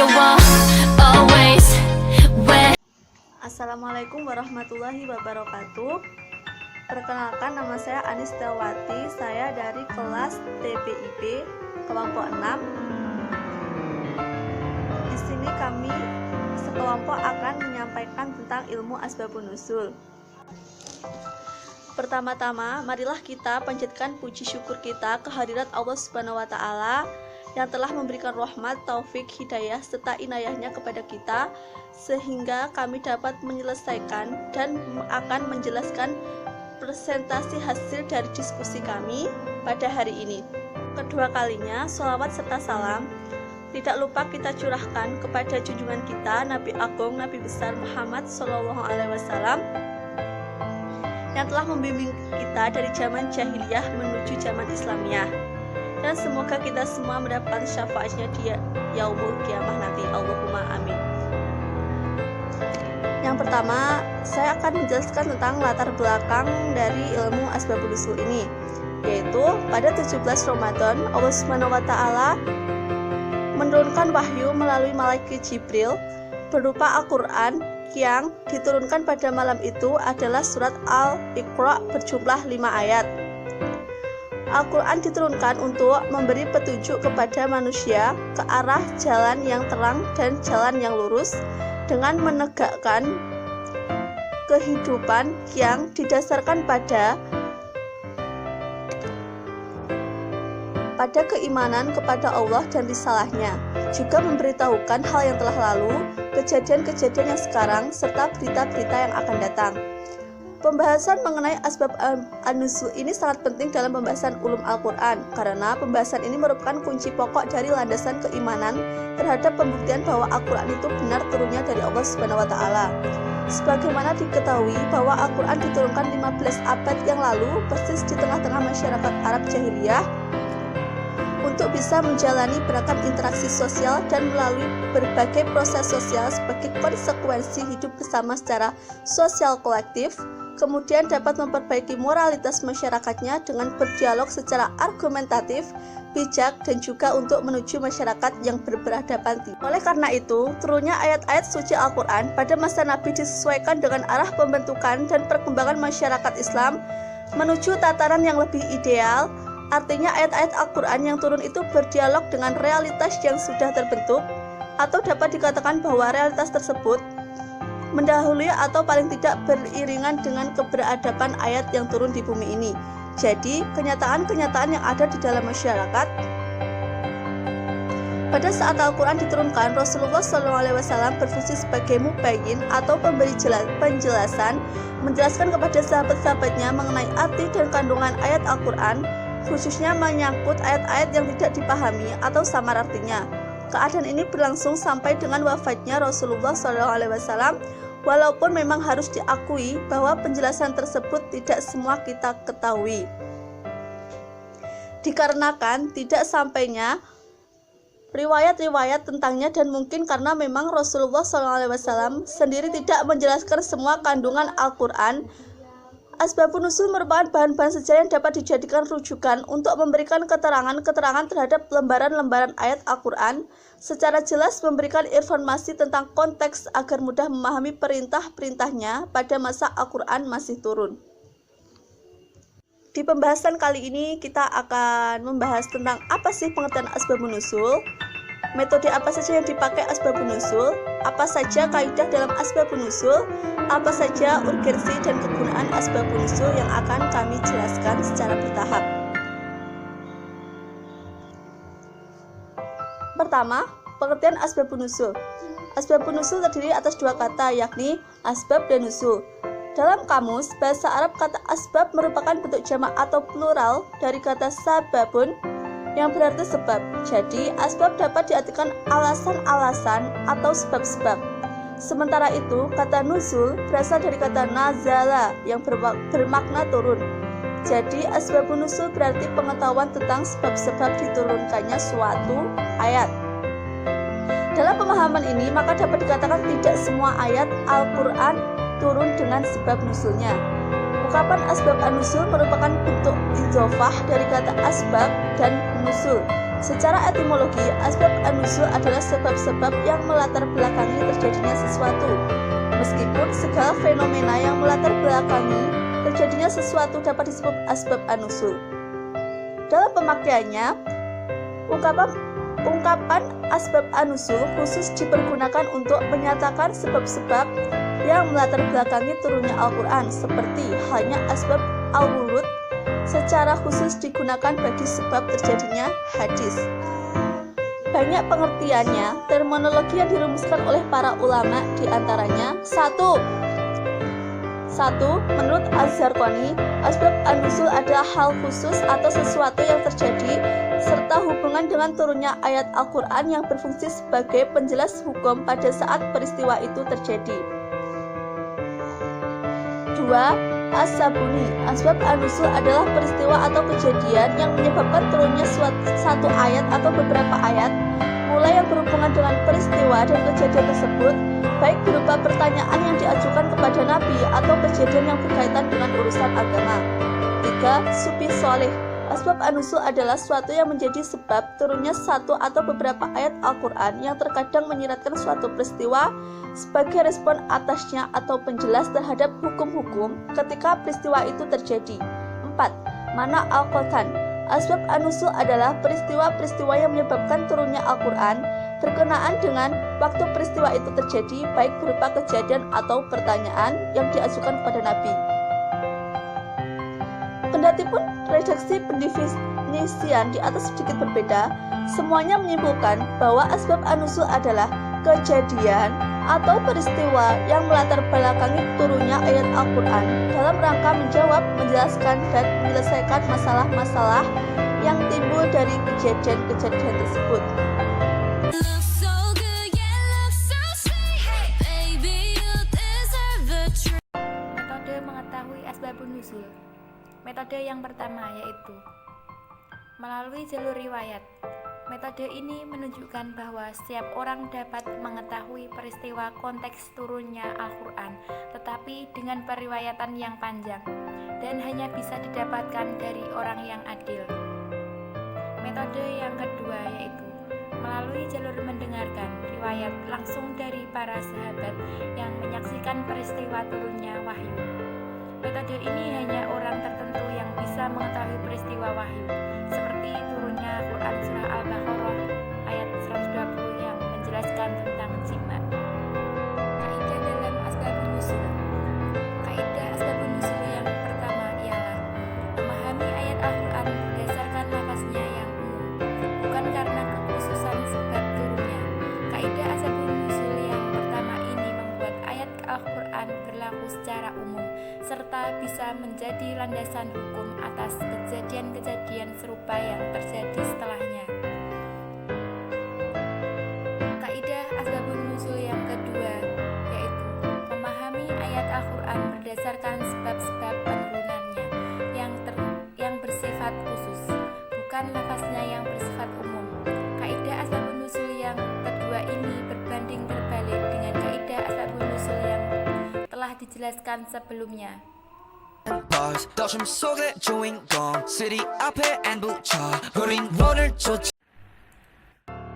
you want always. Assalamualaikum warahmatullahi wabarakatuh. Perkenalkan, nama saya Anistawati. Saya dari kelas TPIP kelompok 6. Di sini kami sekelompok akan menyampaikan tentang ilmu asbabun nuzul. Pertama-tama, marilah kita panjatkan puji syukur kita kehadirat Allah Subhanahu wa taala yang telah memberikan rahmat, taufik, hidayah serta inayahnya kepada kita sehingga kami dapat menyelesaikan dan akan menjelaskan presentasi hasil dari diskusi kami pada hari ini. Kedua kalinya, sholawat serta salam tidak lupa kita curahkan kepada junjungan kita Nabi Agung, Nabi besar Muhammad SAW yang telah membimbing kita dari zaman jahiliyah menuju zaman Islamiyah. Dan semoga kita semua mendapatkan syafaatnya di yaumul kiamah nanti. Allahumma amin. Yang pertama, saya akan menjelaskan tentang latar belakang dari ilmu asbabun nuzul ini, yaitu pada 17 Ramadan Allah Subhanahu wa taala menurunkan wahyu melalui malaikat Jibril berupa Al-Qur'an yang diturunkan pada malam itu adalah surat Al-Iqra berjumlah 5 ayat. Al-Quran diturunkan untuk memberi petunjuk kepada manusia ke arah jalan yang terang dan jalan yang lurus dengan menegakkan kehidupan yang didasarkan pada keimanan kepada Allah dan risalahnya, juga memberitahukan hal yang telah lalu, kejadian-kejadian yang sekarang, serta berita-berita yang akan datang. Pembahasan mengenai asbab an-nuzul ini sangat penting dalam pembahasan ulum Al-Quran, karena pembahasan ini merupakan kunci pokok dari landasan keimanan terhadap pembuktian bahwa Al-Quran itu benar turunnya dari Allah Subhanahu wa taala. Sebagaimana diketahui bahwa Al-Quran diturunkan 15 abad yang lalu, persis di tengah-tengah masyarakat Arab jahiliyah, untuk bisa menjalani beragam interaksi sosial dan melalui berbagai proses sosial sebagai konsekuensi hidup bersama secara sosial kolektif, kemudian dapat memperbaiki moralitas masyarakatnya dengan berdialog secara argumentatif, bijak, dan juga untuk menuju masyarakat yang berperadaban tinggi. Oleh karena itu, turunnya ayat-ayat suci Al-Quran pada masa Nabi disesuaikan dengan arah pembentukan dan perkembangan masyarakat Islam menuju tataran yang lebih ideal. Artinya ayat-ayat Al-Quran yang turun itu berdialog dengan realitas yang sudah terbentuk, atau dapat dikatakan bahwa realitas tersebut mendahului atau paling tidak beriringan dengan keberadaban ayat yang turun di bumi ini. Jadi, kenyataan-kenyataan yang ada di dalam masyarakat. Pada saat Al-Quran diturunkan, Rasulullah SAW berfungsi sebagai mubayyin atau pemberi penjelasan, menjelaskan kepada sahabat-sahabatnya mengenai arti dan kandungan ayat Al-Quran, khususnya menyangkut ayat-ayat yang tidak dipahami atau samar artinya. Keadaan ini berlangsung sampai dengan wafatnya Rasulullah SAW, walaupun memang harus diakui bahwa penjelasan tersebut tidak semua kita ketahui, dikarenakan tidak sampainya riwayat-riwayat tentangnya, dan mungkin karena memang Rasulullah SAW sendiri tidak menjelaskan semua kandungan Al-Quran. Asbabun nuzul merupakan bahan-bahan sejarah yang dapat dijadikan rujukan untuk memberikan keterangan-keterangan terhadap lembaran-lembaran ayat Al-Quran, secara jelas memberikan informasi tentang konteks agar mudah memahami perintah-perintahnya pada masa Al-Quran masih turun. Di pembahasan kali ini kita akan membahas tentang apa sih pengertian asbabun nuzul, metode apa saja yang dipakai asbabun nuzul, apa saja kaidah dalam asbabun nuzul, apa saja urgensi dan kegunaan asbabun nuzul yang akan kami jelaskan secara bertahap. Pertama, pengertian asbabun nuzul. Asbabun nuzul terdiri atas dua kata, yakni asbab dan nuzul. Dalam kamus bahasa Arab, kata asbab merupakan bentuk jamak atau plural dari kata sababun yang berarti sebab. Jadi, asbab dapat diartikan alasan-alasan atau sebab-sebab. Sementara itu, kata nuzul berasal dari kata nazala yang bermakna turun. Jadi, asbabun nuzul berarti pengetahuan tentang sebab-sebab diturunkannya suatu ayat. Dalam pemahaman ini, maka dapat dikatakan tidak semua ayat Al-Quran turun dengan sebab nuzulnya. Ungkapan asbab an-nuzul merupakan bentuk idhofah dari kata asbab dan nuzul. Secara etimologi, asbab an-nuzul adalah sebab-sebab yang melatar belakangi terjadinya sesuatu. Meskipun segala fenomena yang melatar belakangi terjadinya sesuatu dapat disebut asbab an-nuzul. Dalam pemakaiannya, ungkapan asbab an-nuzul khusus dipergunakan untuk menyatakan sebab-sebab yang melatar belakangi turunnya Al-Quran, seperti halnya asbab al-wurud secara khusus digunakan bagi sebab terjadinya hadis. Banyak pengertiannya, terminologi yang dirumuskan oleh para ulama diantaranya: 1. Menurut Az-Zarqani, asbab an-nuzul adalah hal khusus atau sesuatu yang terjadi serta hubungan dengan turunnya ayat Al-Quran yang berfungsi sebagai penjelas hukum pada saat peristiwa itu terjadi. 2. As-Sabuni, asbab an-nuzul adalah peristiwa atau kejadian yang menyebabkan turunnya satu ayat atau beberapa ayat, mulai yang berhubungan dengan peristiwa dan kejadian tersebut, baik berupa pertanyaan yang diajukan kepada Nabi atau kejadian yang berkaitan dengan urusan agama. 3. Sufi Sholeh, asbab an-nuzul adalah suatu yang menjadi sebab turunnya satu atau beberapa ayat Al-Quran yang terkadang menyiratkan suatu peristiwa sebagai respon atasnya atau penjelas terhadap hukum-hukum ketika peristiwa itu terjadi. 4. Mana Al-Qatan, asbab an-nuzul adalah peristiwa-peristiwa yang menyebabkan turunnya Al-Quran berkenaan dengan waktu peristiwa itu terjadi, baik berupa kejadian atau pertanyaan yang diajukan kepada Nabi. Kendatipun redaksi pendefinisian di atas sedikit berbeda, semuanya menyimpulkan bahwa asbab an-nuzul adalah kejadian atau peristiwa yang melatar belakangi turunnya ayat Al-Quran dalam rangka menjawab, menjelaskan, dan menyelesaikan masalah-masalah yang timbul dari kejadian-kejadian tersebut. Metode mengetahui asbabun nuzul. Metode yang pertama yaitu melalui jalur riwayat. Metode ini menunjukkan bahwa setiap orang dapat mengetahui peristiwa konteks turunnya Al-Quran, tetapi dengan periwayatan yang panjang, dan hanya bisa didapatkan dari orang yang adil. Metode yang kedua yaitu melalui jalur mendengarkan riwayat langsung dari para sahabat yang menyaksikan peristiwa turunnya wahyu. Metode ini hanya orang tertentu yang bisa mengetahui peristiwa wahyu, seperti turunnya Quran Surah Al-Baqarah ayat 120 yang menjelaskan tentang jima. Kaidah dalam asbabun nuzul. Kaidah asbabun nuzul yang pertama ialah memahami ayat Al-Quran berdasarkan lafaznya yang umum, bukan karena kekhususan sebab turunnya. Kaidah asbabun nuzul yang pertama ini membuat ayat Al-Quran berlaku secara umum, serta bisa menjadi landasan hukum atas kejadian-kejadian serupa yang terjadi setelahnya. Kaidah asbabun nuzul yang kedua yaitu memahami ayat Al-Quran berdasarkan sebab-sebab penurunannya yang bersifat khusus, bukan lafaznya yang bersifat umum. Kaidah asbabun nuzul yang kedua ini berbanding terbalik dengan kaidah asbabun nuzul yang telah dijelaskan sebelumnya.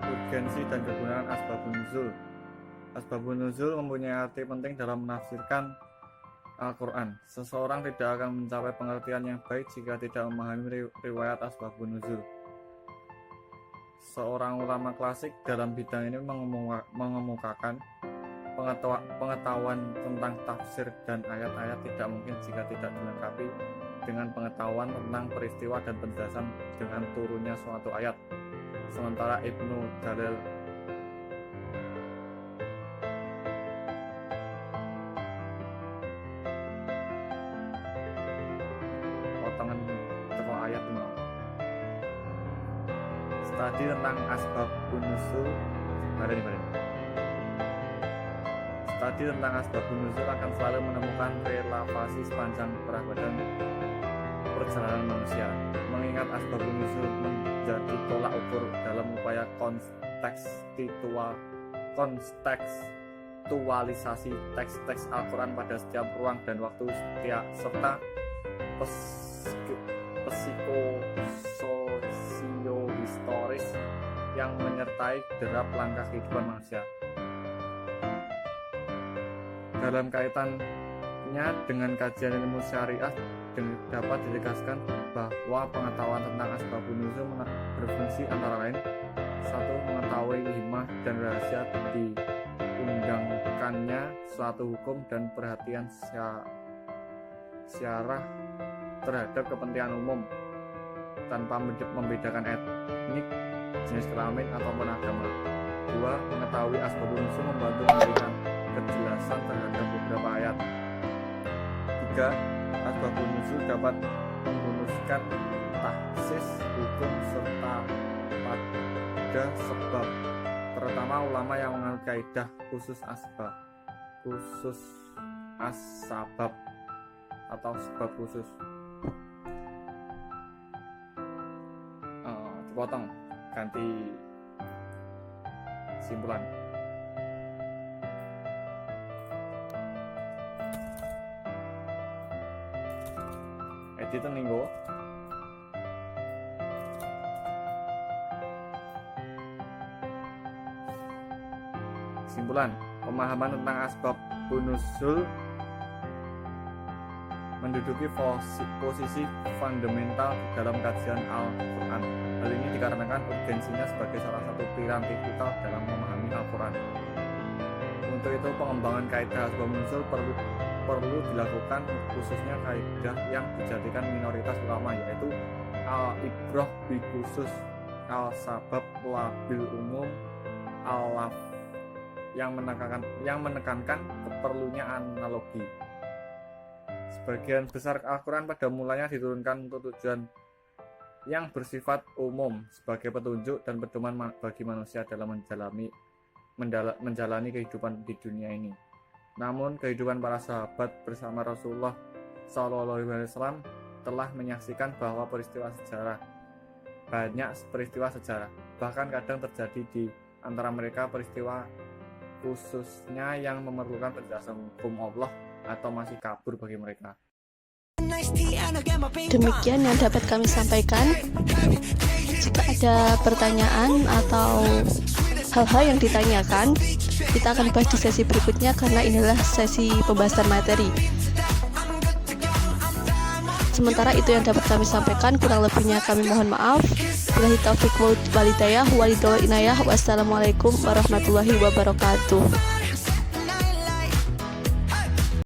Urgensi dan kegunaan asbabun nuzul. Asbabun nuzul mempunyai arti penting dalam menafsirkan Al-Quran. Seseorang tidak akan mencapai pengertian yang baik jika tidak memahami riwayat asbabun nuzul. Seorang ulama klasik dalam bidang ini mengemukakan pengetahuan tentang tafsir dan ayat-ayat tidak mungkin jika tidak dilengkapi dengan pengetahuan tentang peristiwa dan penjelasan dengan turunnya suatu ayat. Sementara Ibnu Dalil potongan teko ayat mau studi tentang asbabun nuzul Studi tentang asbabun nuzul akan selalu menemukan relasi sepanjang peradaban perjalanan manusia. Mengingat asbabun nuzul menjadi tolak ukur dalam upaya kontekstualisasi teks-teks Al-Quran pada setiap ruang dan waktu serta psikososiologis historis yang menyertai derap langkah kehidupan manusia. Dalam kaitannya dengan kajian ilmu syariah dapat ditegaskan bahwa pengetahuan tentang asbabun nuzul berfungsi antara lain: 1. Mengetahui hikmah dan rahasia diundangkannya suatu hukum dan perhatian syarah terhadap kepentingan umum tanpa membedakan etnik, jenis kelamin ataupun agama. 2. Mengetahui asbabun nuzul membantu memberikan kejelasan terhadap beberapa ayat. 3. Asbabun nuzul dapat merumuskan taksis hukum serta pada sebab, terutama ulama yang menganut kaidah khusus as-sabab atau sebab khusus. Dipotong, ganti simpulan. Edit ninggo. Kesimpulan, pemahaman tentang asbabun nuzul menduduki posisi fundamental di dalam kajian Al-Quran. Hal ini dikarenakan urgensinya sebagai salah satu piranti vital dalam memahami Al-Quran. Untuk itu, pengembangan kaidah asbabun nuzul perlu dilakukan, khususnya kaidah yang dijadikan minoritas ulama, yaitu al-ibrah bi khusus, al-sabab labil umum, al-laf, yang menekankan perlunya analogi. Sebagian besar Al-Quran pada mulanya diturunkan untuk tujuan yang bersifat umum sebagai petunjuk dan pedoman bagi manusia dalam menjalani kehidupan di dunia ini. Namun kehidupan para sahabat bersama Rasulullah SAW telah menyaksikan bahwa banyak peristiwa sejarah, bahkan kadang terjadi di antara mereka peristiwa khususnya yang memerlukan penjelasan hukum Allah atau masih kabur bagi mereka. Demikian yang dapat kami sampaikan. Jika ada pertanyaan atau hal-hal yang ditanyakan, kita akan bahas di sesi berikutnya karena inilah sesi pembahasan materi. Sementara itu yang dapat kami sampaikan, kurang lebihnya kami mohon maaf. Billahi taufiq wal hidayah, walidul inayah. Wassalamualaikum warahmatullahi wabarakatuh.